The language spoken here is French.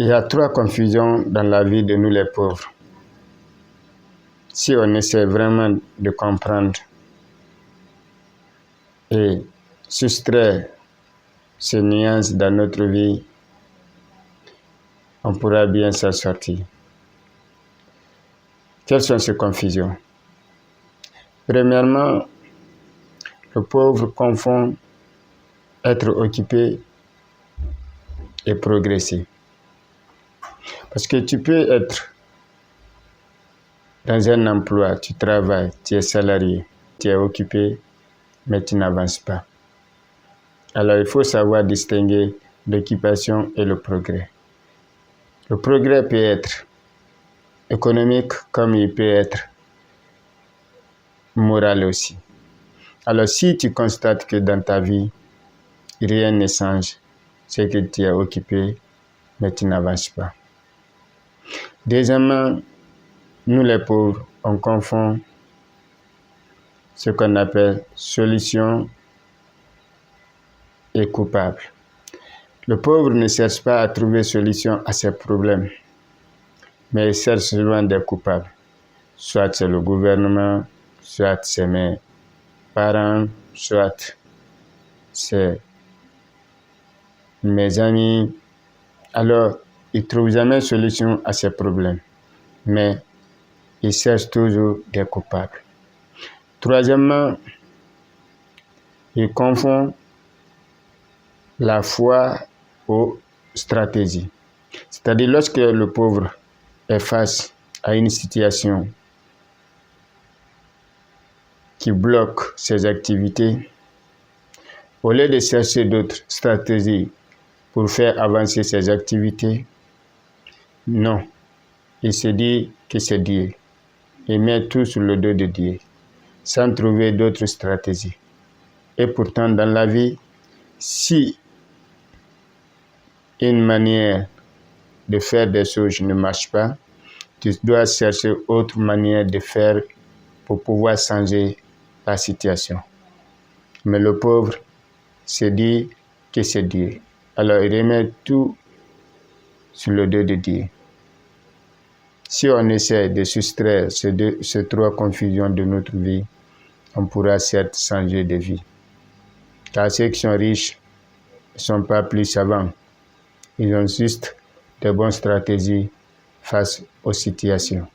Il y a trois confusions dans la vie de nous les pauvres. Si on essaie vraiment de comprendre et soustraire ces nuances dans notre vie, on pourra bien s'en sortir. Quelles sont ces confusions? Premièrement, le pauvre confond être occupé et progresser. Parce que tu peux être dans un emploi, tu travailles, tu es salarié, tu es occupé, mais tu n'avances pas. Alors il faut savoir distinguer l'occupation et le progrès. Le progrès peut être économique comme il peut être moral aussi. Alors si tu constates que dans ta vie, rien ne change, c'est que tu es occupé, mais tu n'avances pas. Deuxièmement, nous les pauvres, on confond ce qu'on appelle solution et coupable. Le pauvre ne cherche pas à trouver solution à ses problèmes, mais il cherche souvent des coupables. Soit c'est le gouvernement, soit c'est mes parents, soit c'est mes amis. Alors, il ne trouve jamais solution à ses problèmes, mais il cherche toujours des coupables. Troisièmement, il confond la foi aux stratégies. C'est-à-dire lorsque le pauvre est face à une situation qui bloque ses activités, au lieu de chercher d'autres stratégies pour faire avancer ses activités, non, il se dit que c'est Dieu. Il met tout sur le dos de Dieu, sans trouver d'autres stratégies. Et pourtant, dans la vie, si une manière de faire des choses ne marche pas, tu dois chercher autre manière de faire pour pouvoir changer la situation. Mais le pauvre se dit que c'est Dieu. Alors il remet tout sur le dos de Dieu. Si on essaie de soustraire ces trois confusions de notre vie, on pourra certes changer de vie. Car ceux qui sont riches ne sont pas plus savants. Ils ont juste de bonnes stratégies face aux situations.